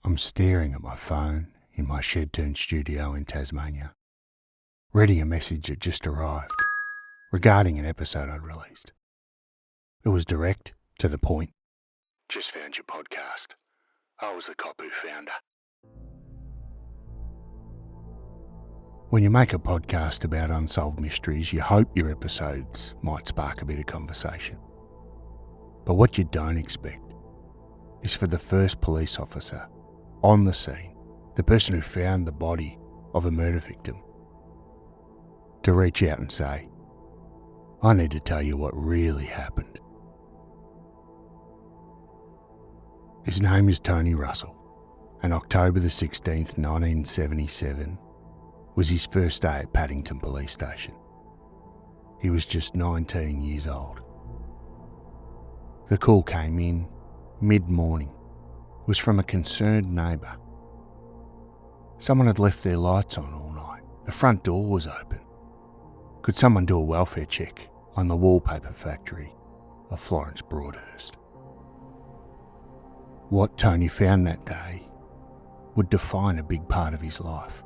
I'm staring at my phone in my shed-turned studio in Tasmania, reading a message that just arrived regarding an episode I'd released. It was direct, to the point. Just found your podcast. I was the cop who found her. When you make a podcast about unsolved mysteries, you hope your episodes might spark a bit of conversation. But what you don't expect is for the first police officer on the scene, the person who found the body of a murder victim, to reach out and say, I need to tell you what really happened. His name is Tony Russell, and October the 16th, 1977 was his first day at Paddington Police Station. He was just 19 years old. The call came in mid-morning. It was from a concerned neighbour. Someone had left their lights on all night. The front door was open. Could someone do a welfare check on the wallpaper factory of Florence Broadhurst? What Tony found that day would define a big part of his life,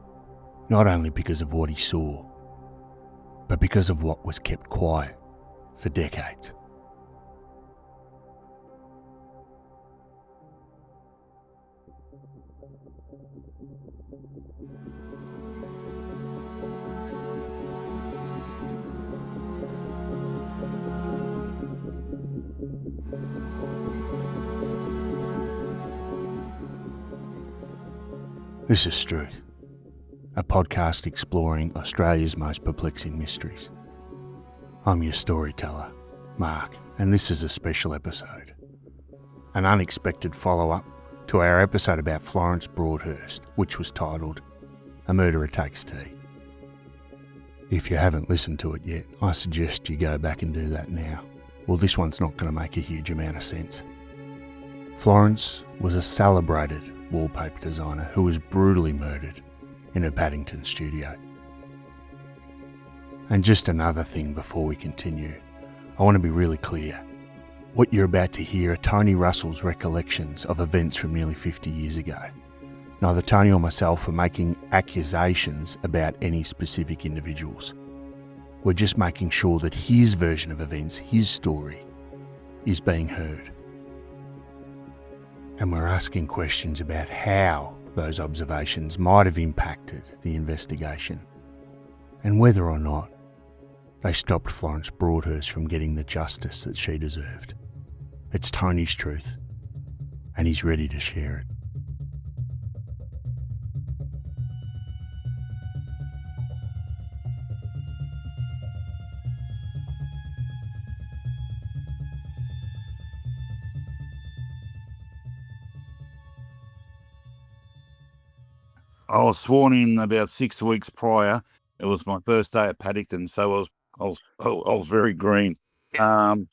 not only because of what he saw, but because of what was kept quiet for decades. This is Truth, a podcast exploring Australia's most perplexing mysteries. I'm your storyteller, Mark, and this is a special episode, an unexpected follow-up to our episode about Florence Broadhurst, which was titled A Murderer Takes Tea. If you haven't listened to it yet, I suggest you go back and do that now. Well, this one's not going to make a huge amount of sense. Florence was a celebrated wallpaper designer who was brutally murdered in her Paddington studio. And just another thing before we continue, I want to be really clear. What you're about to hear are Tony Russell's recollections of events from nearly 50 years ago. Neither Tony or myself are making accusations about any specific individuals. We're just making sure that his version of events, his story, is being heard. And we're asking questions about how those observations might have impacted the investigation and whether or not they stopped Florence Broadhurst from getting the justice that she deserved. It's Tony's truth, and he's ready to share it. I was sworn in about 6 weeks prior. It was my first day at Paddington, so I was very green. So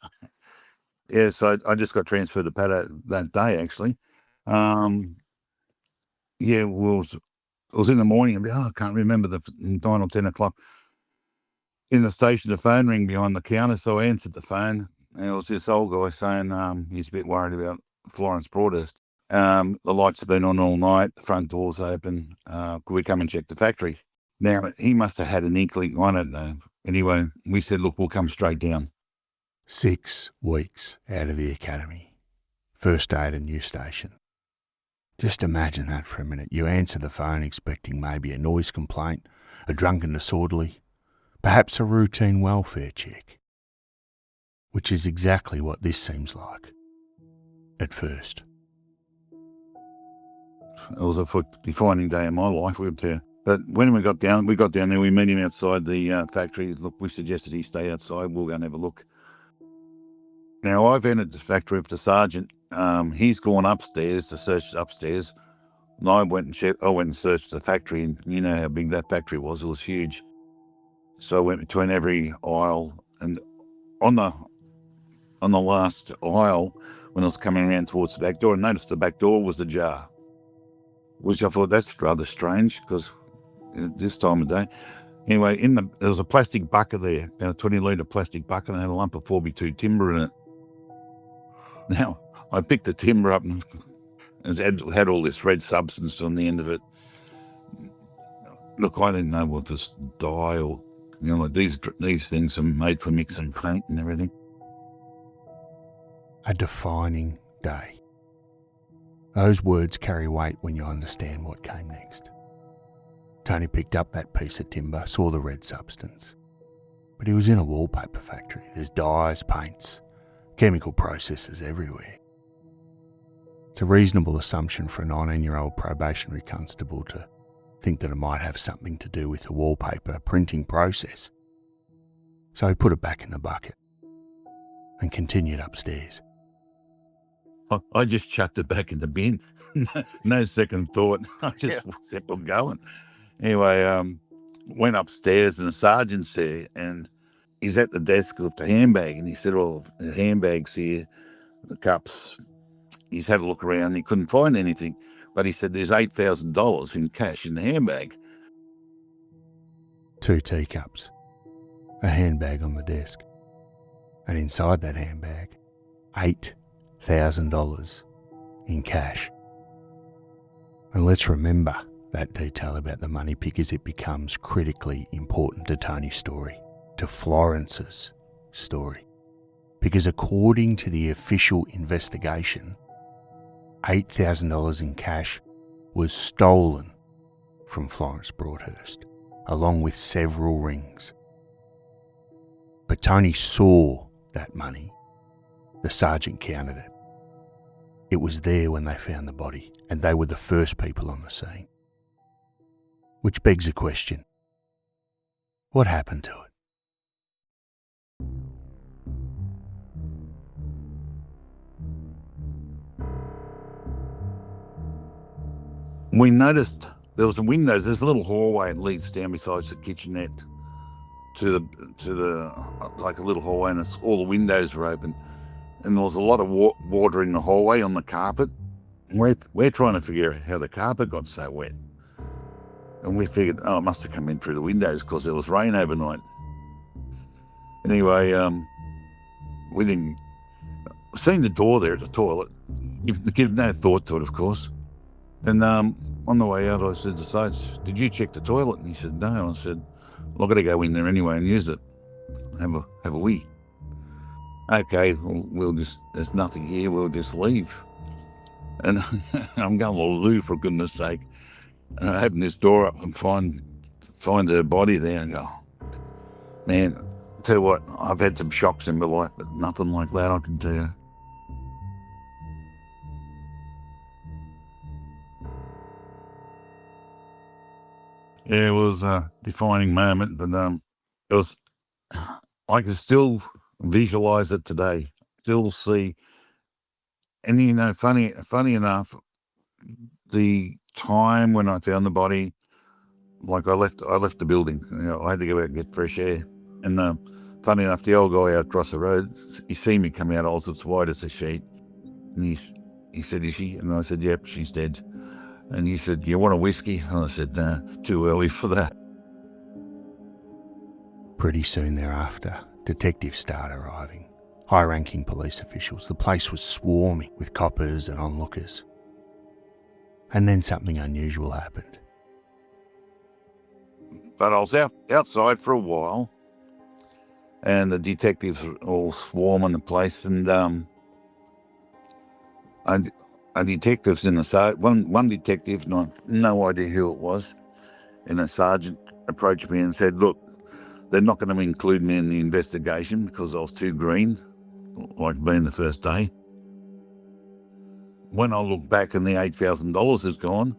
I just got transferred to Paddington that day, actually. It was in the morning. I can't remember the 9 or 10 o'clock. In the station, the phone rang behind the counter, so I answered the phone, and it was this old guy saying he's a bit worried about Florence Broadhurst. The lights have been on all night, the front door's open, could we come and check the factory? Now, he must have had an inkling, I don't know. Anyway, we said, look, we'll come straight down. 6 weeks out of the academy. First day at a new station. Just imagine that for a minute. You answer the phone expecting maybe a noise complaint, a drunken disorderly, perhaps a routine welfare check. Which is exactly what this seems like. At first. It was a defining day in my life. But when we got down there, we met him outside the factory. Look, we suggested he stay outside. We'll go and have a look. Now, I've entered the factory with the sergeant. He's gone upstairs to search upstairs. And I went and searched the factory, and you know how big that factory was. It was huge. So I went between every aisle, and on the last aisle, when I was coming around towards the back door, I noticed the back door was ajar, which I thought that's rather strange because this time of day. Anyway, there was a plastic bucket there, about a 20-litre plastic bucket, and had a lump of 4x2 timber in it. Now, I picked the timber up and It had all this red substance on the end of it. Look, I didn't know what this dye or, like these things are made for mixing paint and everything. A defining day. Those words carry weight when you understand what came next. Tony picked up that piece of timber, saw the red substance. But he was in a wallpaper factory. There's dyes, paints, chemical processes everywhere. It's a reasonable assumption for a 19-year-old probationary constable to think that it might have something to do with the wallpaper printing process. So he put it back in the bucket and continued upstairs. I just chucked it back in the bin. No second thought. I just kept on going. Anyway, went upstairs and the sergeant's there and he's at the desk with the handbag and he said, the handbag's here, the cups. He's had a look around and he couldn't find anything. But he said there's $8,000 in cash in the handbag. 2 teacups, a handbag on the desk, and inside that handbag, $8,000 in cash. And let's remember that detail about the money because it becomes critically important to Tony's story, to Florence's story. Because according to the official investigation, $8,000 in cash was stolen from Florence Broadhurst, along with several rings. But Tony saw that money. The sergeant counted it. It was there when they found the body, and they were the first people on the scene. Which begs a question. What happened to it? We noticed there was some windows. There's a little hallway that leads down besides the kitchenette to the like a little hallway, and all the windows were open. And there was a lot of water in the hallway on the carpet. And we're trying to figure out how the carpet got so wet. And we figured, it must have come in through the windows because there was rain overnight. Anyway, we didn't seen the door there at the toilet. Give no thought to it, of course. And on the way out, I said to Sarge, "Did you check the toilet?" And he said, "No." I said, "Well, I've got to go in there anyway and use it. Have a wee." Okay, well, there's nothing here. We'll just leave. And I'm going to the loo, for goodness sake. And I open this door up and find her body there and go, man, tell you what, I've had some shocks in my life, but nothing like that, I can tell you. Yeah, it was a defining moment, but it was, I can still visualize it today, still see. And, you know, funny enough, the time when I found the body, like I left the building, you know, I had to go out and get fresh air. And funny enough, the old guy out across the road, he seen me come out, I was as white as a sheet. And he said, "Is she?" And I said, "Yep, she's dead." And he said, "You want a whiskey?" And I said, "Nah, too early for that." Pretty soon thereafter, detectives started arriving. High-ranking police officials. The place was swarming with coppers and onlookers. And then something unusual happened. But I was outside for a while, and the detectives were all swarming the place, and a detective's in the one detective, no idea who it was, and a sergeant approached me and said, "Look, they're not going to include me in the investigation because I was too green, like being the first day." When I look back and the $8,000 is gone,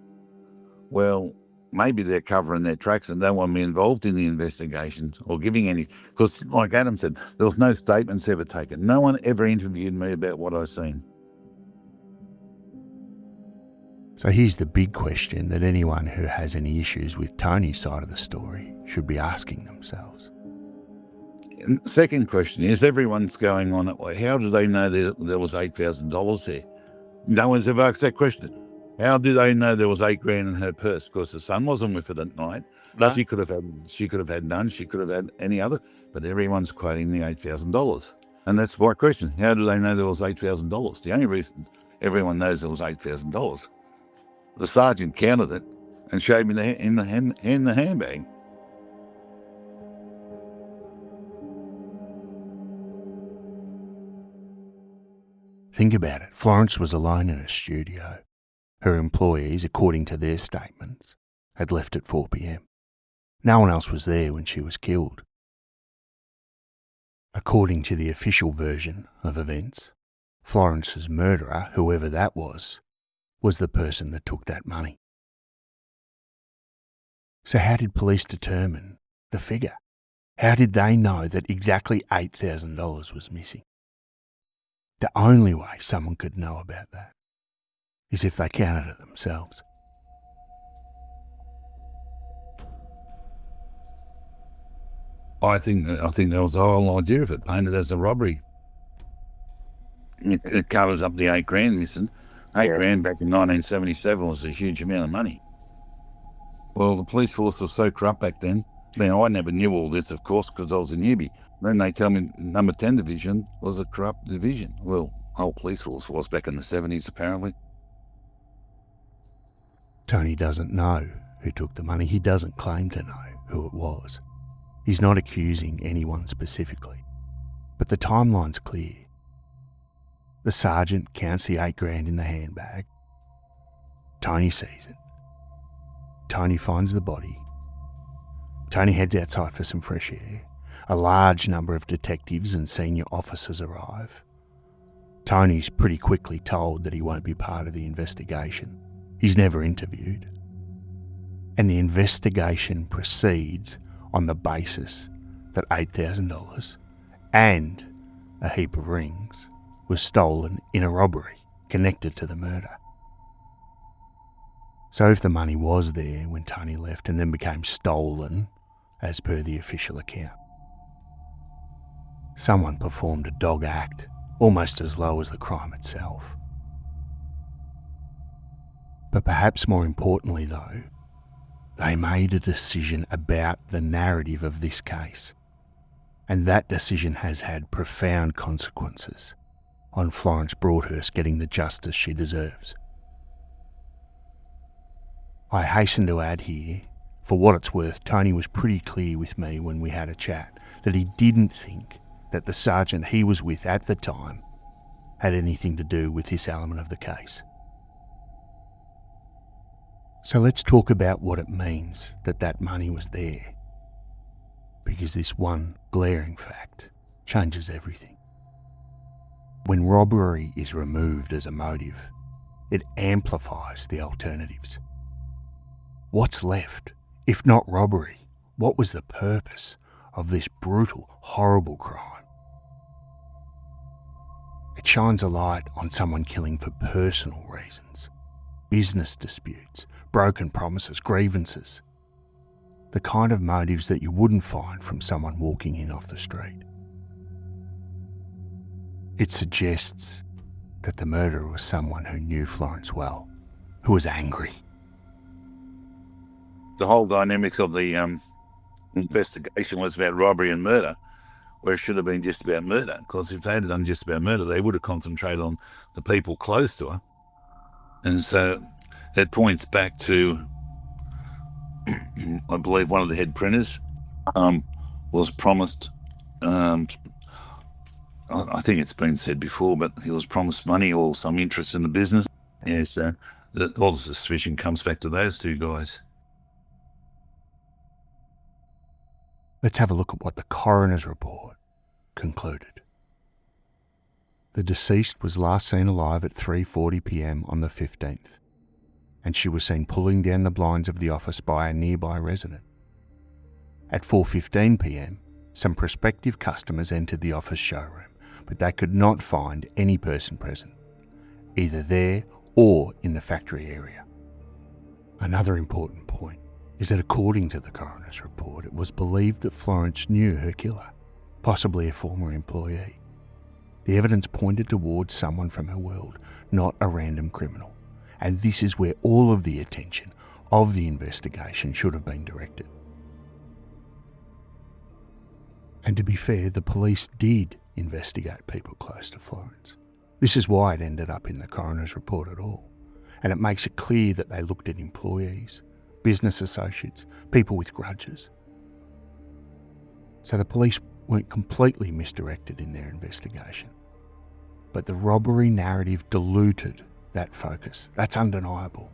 well, maybe they're covering their tracks and don't want me involved in the investigation or giving any, because like Adam said, there was no statements ever taken. No one ever interviewed me about what I've seen. So here's the big question that anyone who has any issues with Tony's side of the story should be asking themselves. And the second question is, everyone's going on it. How do they know there was $8,000 there? No one's ever asked that question. How do they know there was $8,000 in her purse? Because the son wasn't with her at night. No. She could have had none. She could have had any other. But everyone's quoting the $8,000, and that's my question. How do they know there was $8,000? The only reason everyone knows it was $8,000. The sergeant counted it and showed me in the handbag. Think about it. Florence was alone in a studio. Her employees, according to their statements, had left at 4 p.m. No one else was there when she was killed. According to the official version of events, Florence's murderer, whoever that was the person that took that money. So how did police determine the figure? How did they know that exactly $8,000 was missing? The only way someone could know about that is if they counted it themselves. I think that was the whole idea of it, painted as a robbery. It covers up the $8,000 missing. $8,000 back in 1977 was a huge amount of money. Well, the police force was so corrupt back then. Now, I never knew all this, of course, because I was a newbie. Then they tell me number 10 division was a corrupt division. Well, whole police force was back in the 70s, apparently. Tony doesn't know who took the money. He doesn't claim to know who it was. He's not accusing anyone specifically. But the timeline's clear. The sergeant counts the $8,000 in the handbag. Tony sees it. Tony finds the body. Tony heads outside for some fresh air. A large number of detectives and senior officers arrive. Tony's pretty quickly told that he won't be part of the investigation. He's never interviewed. And the investigation proceeds on the basis that $8,000 and a heap of rings was stolen in a robbery connected to the murder. So if the money was there when Tony left and then became stolen, as per the official account, someone performed a dog act almost as low as the crime itself. But perhaps more importantly though, they made a decision about the narrative of this case. And that decision has had profound consequences on Florence Broadhurst getting the justice she deserves. I hasten to add here, for what it's worth, Tony was pretty clear with me when we had a chat that he didn't think that the sergeant he was with at the time had anything to do with this element of the case. So let's talk about what it means that that money was there, because this one glaring fact changes everything. When robbery is removed as a motive, it amplifies the alternatives. What's left, if not robbery? What was the purpose of this brutal, horrible crime? It shines a light on someone killing for personal reasons, business disputes, broken promises, grievances, the kind of motives that you wouldn't find from someone walking in off the street. It suggests that the murderer was someone who knew Florence well, who was angry. The whole dynamics of the investigation was about robbery and murder, where it should have been just about murder. Because if they had done just about murder, they would have concentrated on the people close to her. And so it points back to, I believe, one of the head printers was promised, I think it's been said before, but he was promised money or some interest in the business. Yeah, so all the suspicion comes back to those two guys. Let's have a look at what the coroner's report concluded. The deceased was last seen alive at 3:40 p.m. on the 15th, and she was seen pulling down the blinds of the office by a nearby resident. At 4:15 p.m, some prospective customers entered the office showroom, but they could not find any person present, either there or in the factory area. Another important point is that according to the coroner's report, it was believed that Florence knew her killer, possibly a former employee. The evidence pointed towards someone from her world, not a random criminal. And this is where all of the attention of the investigation should have been directed. And to be fair, the police did investigate people close to Florence. This is why it ended up in the coroner's report at all, and it makes it clear that they looked at employees, business associates, people with grudges. So the police weren't completely misdirected in their investigation, but the robbery narrative diluted that focus. That's undeniable.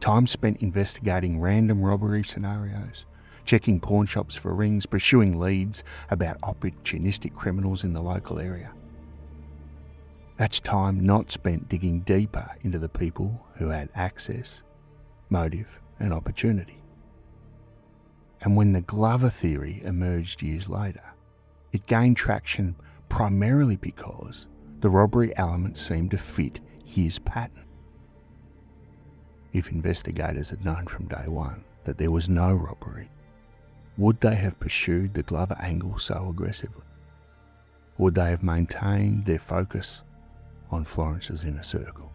Time spent investigating random robbery scenarios, checking pawn shops for rings, pursuing leads about opportunistic criminals in the local area. That's time not spent digging deeper into the people who had access, motive, and opportunity. And when the Glover theory emerged years later, it gained traction primarily because the robbery element seemed to fit his pattern. If investigators had known from day one that there was no robbery, would they have pursued the Glover angle so aggressively? Would they have maintained their focus on Florence's inner circle?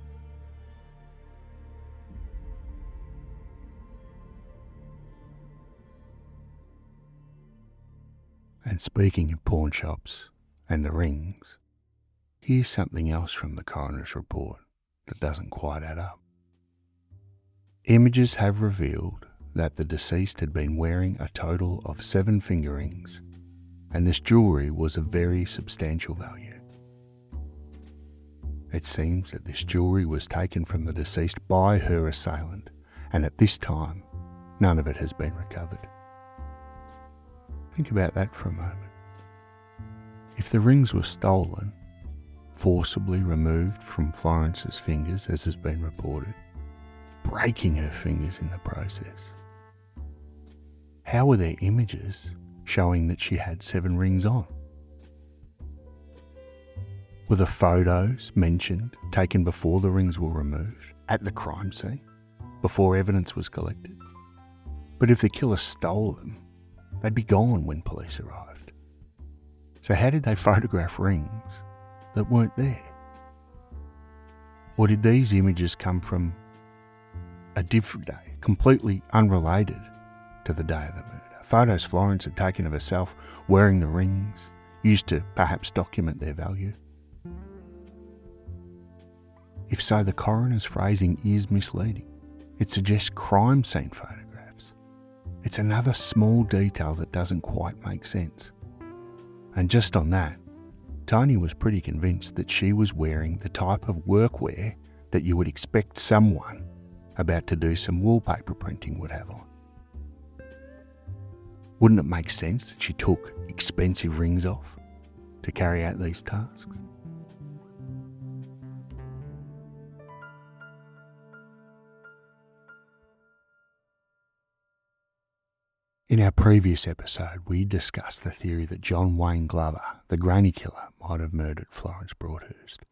And speaking of pawn shops and the rings, here's something else from the coroner's report that doesn't quite add up. Images have revealed that the deceased had been wearing a total of 7 finger rings, and this jewellery was of very substantial value. It seems that this jewellery was taken from the deceased by her assailant, and at this time, none of it has been recovered. Think about that for a moment. If the rings were stolen, forcibly removed from Florence's fingers, as has been reported, breaking her fingers in the process, how were there images showing that she had 7 rings on? Were the photos mentioned taken before the rings were removed, at the crime scene, before evidence was collected? But if the killer stole them, they'd be gone when police arrived. So how did they photograph rings that weren't there? Or did these images come from a different day, completely unrelated to the day of the murder? Photos Florence had taken of herself wearing the rings, used to perhaps document their value. If so, the coroner's phrasing is misleading. It suggests crime scene photographs. It's another small detail that doesn't quite make sense. And just on that, Tony was pretty convinced that she was wearing the type of workwear that you would expect someone about to do some wallpaper printing would have on. Wouldn't it make sense that she took expensive rings off to carry out these tasks? In our previous episode, we discussed the theory that John Wayne Glover, the granny killer, might have murdered Florence Broadhurst.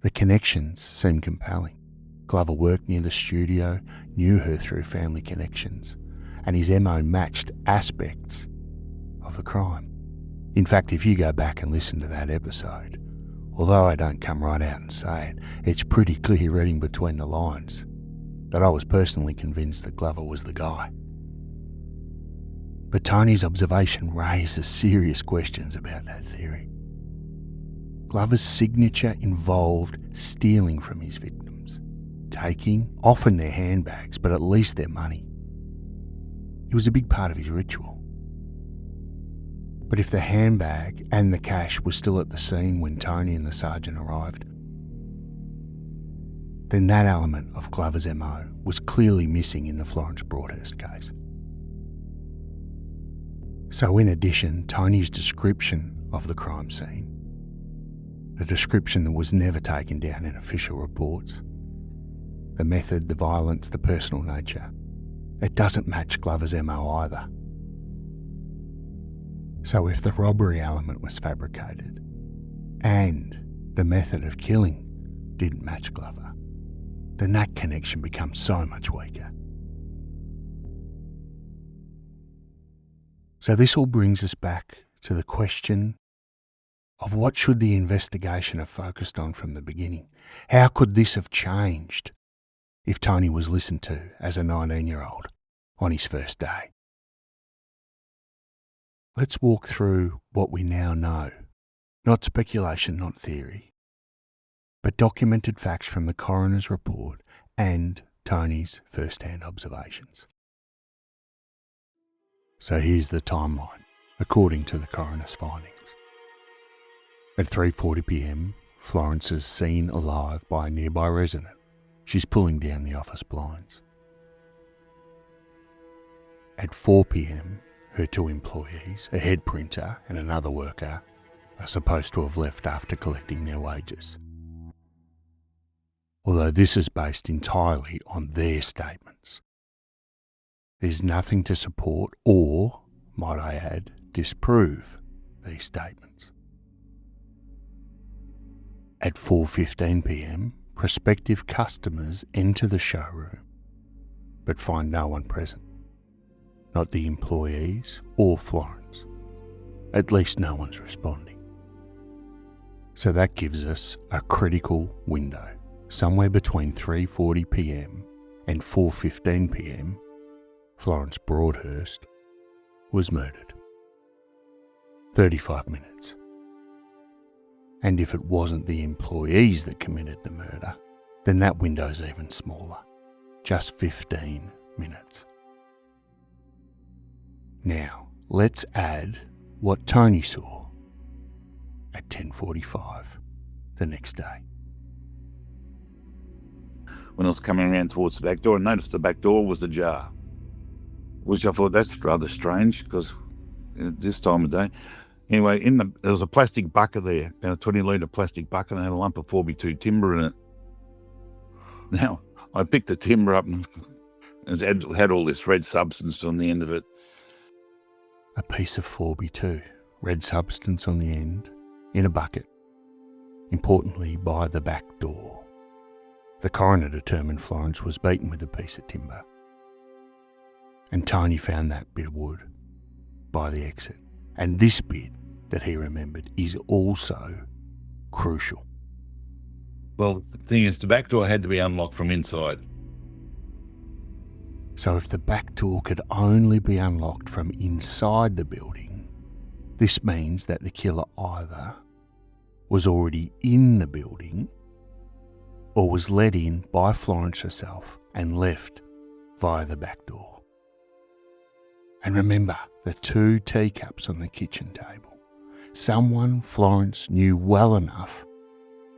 The connections seemed compelling. Glover worked near the studio, knew her through family connections, and his MO matched aspects of the crime. In fact, if you go back and listen to that episode, although I don't come right out and say it, it's pretty clear reading between the lines that I was personally convinced that Glover was the guy. But Tony's observation raises serious questions about that theory. Glover's signature involved stealing from his victims, taking often their handbags, but at least their money. It was a big part of his ritual. But if the handbag and the cash were still at the scene when Tony and the sergeant arrived, then that element of Glover's MO was clearly missing in the Florence Broadhurst case. So in addition, Tony's description of the crime scene, the description that was never taken down in official reports, the method, the violence, the personal nature, it doesn't match Glover's MO either. So if the robbery element was fabricated and the method of killing didn't match Glover, then that connection becomes so much weaker. So this all brings us back to the question of what should the investigation have focused on from the beginning? How could this have changed if Tony was listened to as a 19-year-old on his first day? Let's walk through what we now know. Not speculation, not theory, but documented facts from the coroner's report and Tony's first-hand observations. So here's the timeline, according to the coroner's findings. At 3:40 p.m, Florence is seen alive by a nearby resident. She's pulling down the office blinds. At 4 p.m, her two employees, a head printer and another worker, are supposed to have left after collecting their wages. Although this is based entirely on their statements. There's nothing to support or, might I add, disprove these statements. At 4:15 p.m, prospective customers enter the showroom but find no one present. Not the employees or Florence. At least no one's responding. So that gives us a critical window, somewhere between 3:40 p.m. and 4:15 p.m, Florence Broadhurst was murdered. 35 minutes. And if it wasn't the employees that committed the murder, then that window's even smaller, just 15 minutes. Now, let's add what Tony saw at 10:45 the next day. When I was coming around towards the back door, I noticed the back door was ajar, which I thought that's rather strange because this time of day. Anyway, there was a plastic bucket there, about a 20-litre plastic bucket, and had a lump of 4x2 timber in it. Now, I picked the timber up and it had all this red substance on the end of it. A piece of 4x2, red substance on the end, in a bucket, importantly by the back door. The coroner determined Florence was beaten with a piece of timber. And Tony found that bit of wood by the exit. And this bit that he remembered is also crucial. Well, the thing is, the back door had to be unlocked from inside. So if the back door could only be unlocked from inside the building, this means that the killer either was already in the building or was let in by Florence herself and left via the back door. And remember the 2 teacups on the kitchen table. Someone Florence knew well enough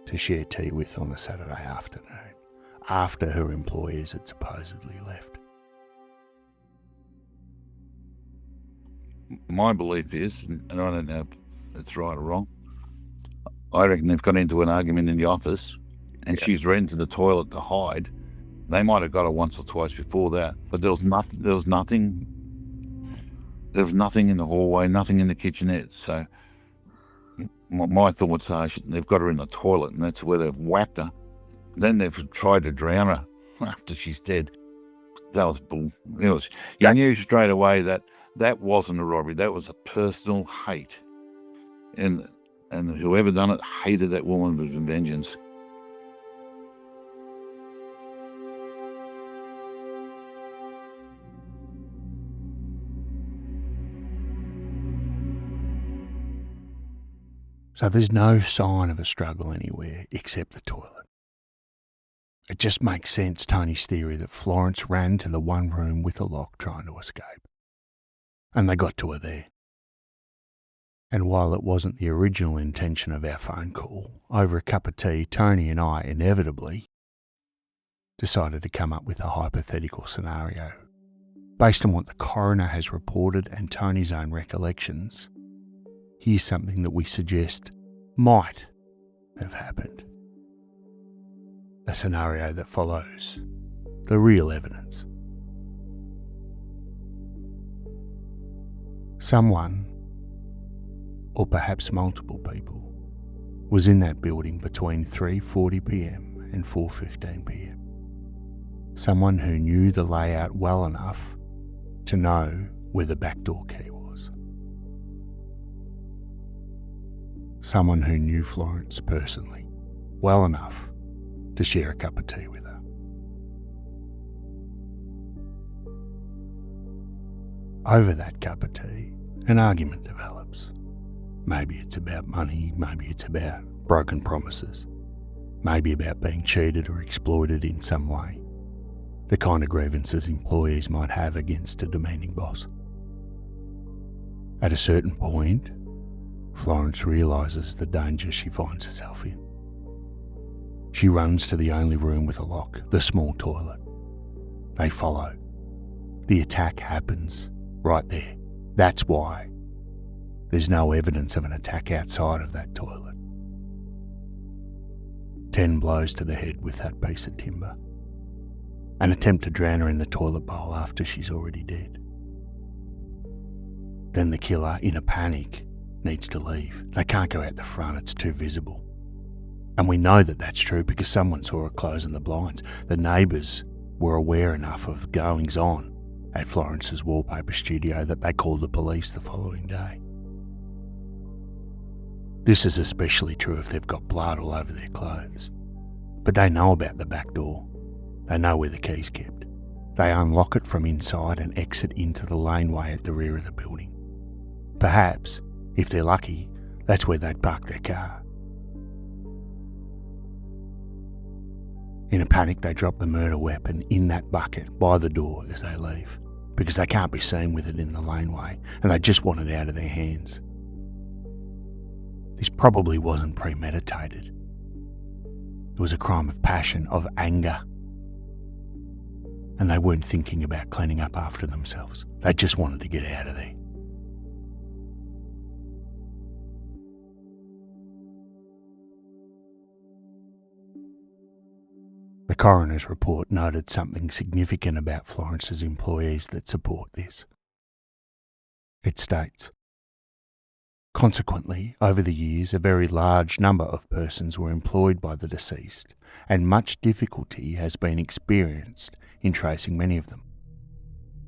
to share tea with on a Saturday afternoon, after her employers had supposedly left. My belief is, and I don't know if it's right or wrong, I reckon they've got into an argument in the office and she's ran to the toilet to hide. They might have got her once or twice before that, but there was nothing in the hallway, nothing in the kitchenette. So my thoughts are they've got her in the toilet and that's where they've whacked her. Then they've tried to drown her after she's dead. That was bull. You knew straight away that wasn't a robbery. That was a personal hate. And whoever done it hated that woman with vengeance. So there's no sign of a struggle anywhere except the toilet. It just makes sense, Tony's theory, that Florence ran to the one room with a lock trying to escape. And they got to her there. And while it wasn't the original intention of our phone call, over a cup of tea, Tony and I inevitably decided to come up with a hypothetical scenario. Based on what the coroner has reported and Tony's own recollections, here's something that we suggest might have happened. A scenario that follows the real evidence. Someone, or perhaps multiple people, was in that building between 3:40 p.m. and 4:15 p.m. Someone who knew the layout well enough to know where the back door key was. Someone who knew Florence personally well enough to share a cup of tea with her. Over that cup of tea, an argument develops. Maybe it's about money, maybe it's about broken promises. maybe about being cheated or exploited in some way, the kind of grievances employees might have against a demanding boss. At a certain point, Florence realises the danger she finds herself in. She runs to the only room with a lock, the small toilet. They follow. The attack happens right there. That's why there's no evidence of an attack outside of that toilet. 10 blows to the head with that piece of timber. An attempt to drown her in the toilet bowl after she's already dead. Then the killer, in a panic, needs to leave. They can't go out the front, it's too visible. And we know that that's true because someone saw her closing the blinds. The neighbours were aware enough of goings-on at Florence's wallpaper studio that they called the police the following day. This is especially true if they've got blood all over their clothes. But they know about the back door. They know where the key's kept. They unlock it from inside and exit into the laneway at the rear of the building. Perhaps, if they're lucky, that's where they'd park their car. In a panic, they drop the murder weapon in that bucket by the door as they leave, because they can't be seen with it in the laneway, and they just want it out of their hands. This probably wasn't premeditated. It was a crime of passion, of anger. And they weren't thinking about cleaning up after themselves. They just wanted to get out of there. The coroner's report noted something significant about Florence's employees that support this. It states, consequently, over the years, a very large number of persons were employed by the deceased, and much difficulty has been experienced in tracing many of them,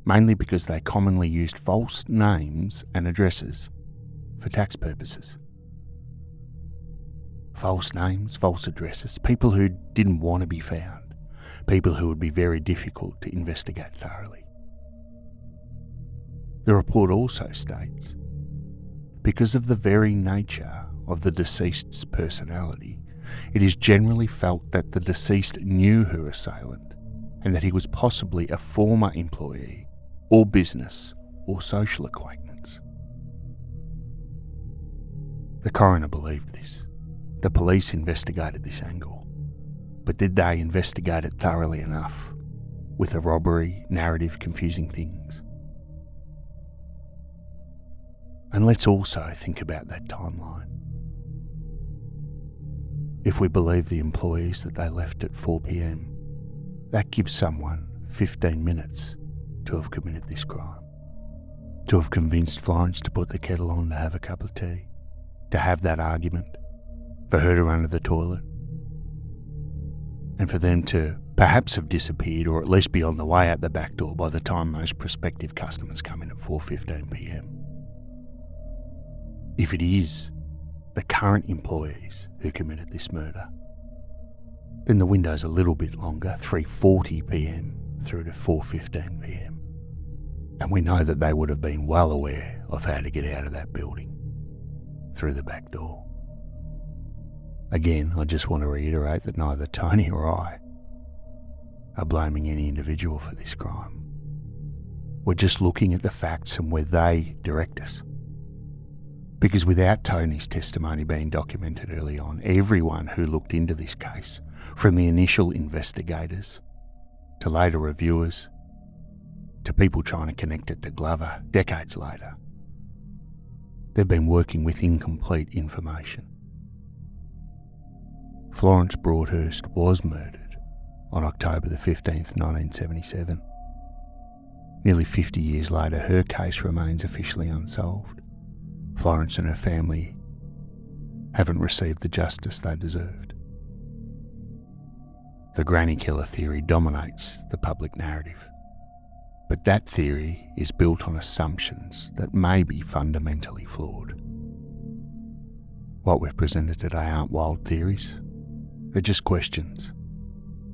mainly because they commonly used false names and addresses for tax purposes. False names, false addresses, people who didn't want to be found, people who would be very difficult to investigate thoroughly. The report also states, because of the very nature of the deceased's personality, it is generally felt that the deceased knew her assailant and that he was possibly a former employee or business or social acquaintance. The coroner believed this. The police investigated this angle, but did they investigate it thoroughly enough, with a robbery narrative confusing things? And let's also think about that timeline. If we believe the employees that they left at 4 p.m, that gives someone 15 minutes to have committed this crime, to have convinced Florence to put the kettle on to have a cup of tea, to have that argument, for her to run to the toilet, and for them to perhaps have disappeared or at least be on the way out the back door by the time those prospective customers come in at 4:15 p.m. If it is the current employees who committed this murder, then the window's a little bit longer, 3:40 p.m. through to 4:15 p.m. And we know that they would have been well aware of how to get out of that building through the back door. Again, I just want to reiterate that neither Tony or I are blaming any individual for this crime. We're just looking at the facts and where they direct us. Because without Tony's testimony being documented early on, everyone who looked into this case, from the initial investigators to later reviewers to people trying to connect it to Glover decades later, they've been working with incomplete information. Florence Broadhurst was murdered on October the 15th, 1977. Nearly 50 years later, her case remains officially unsolved. Florence and her family haven't received the justice they deserved. The granny killer theory dominates the public narrative, but that theory is built on assumptions that may be fundamentally flawed. What we've presented today aren't wild theories, they're just questions,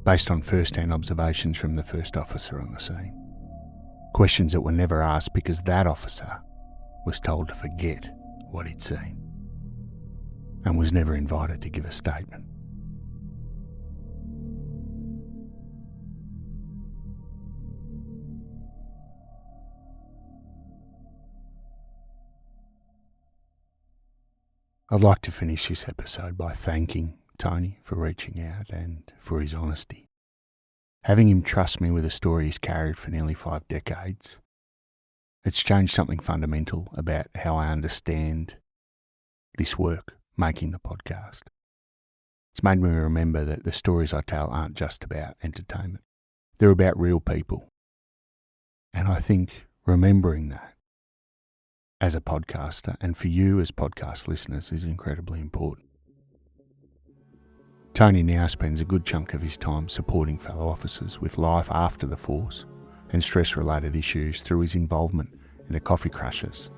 based on first-hand observations from the first officer on the scene. Questions that were never asked because that officer was told to forget what he'd seen and was never invited to give a statement. I'd like to finish this episode by thanking Tony for reaching out and for his honesty. Having him trust me with a story he's carried for nearly 5 decades, it's changed something fundamental about how I understand this work, making the podcast. It's made me remember that the stories I tell aren't just about entertainment. They're about real people. And I think remembering that as a podcaster and for you as podcast listeners is incredibly important. Tony now spends a good chunk of his time supporting fellow officers with life after the force and stress-related issues through his involvement in the Coffee Crushers,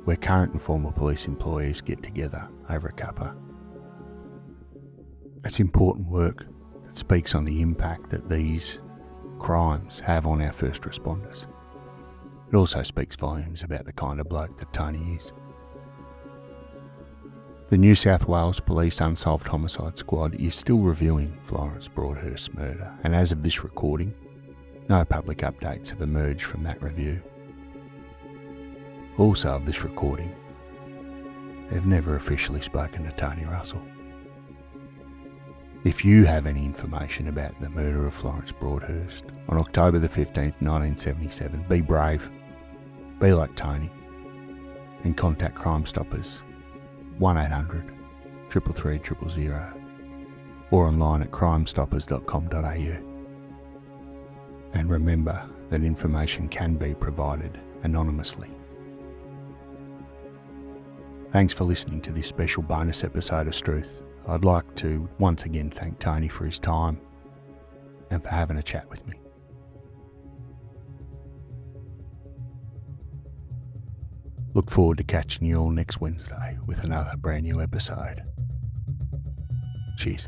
where current and former police employees get together over a cuppa. It's important work that speaks on the impact that these crimes have on our first responders. It also speaks volumes about the kind of bloke that Tony is. The New South Wales Police Unsolved Homicide Squad is still reviewing Florence Broadhurst's murder, and as of this recording, no public updates have emerged from that review. Also of this recording, they've never officially spoken to Tony Russell. If you have any information about the murder of Florence Broadhurst on October the 15th, 1977, be brave, be like Tony, and contact Crime Stoppers 1800 333 000 or online at crimestoppers.com.au. And remember that information can be provided anonymously. Thanks for listening to this special bonus episode of Struth. I'd like to once again thank Tony for his time and for having a chat with me. Look forward to catching you all next Wednesday with another brand new episode. Cheers.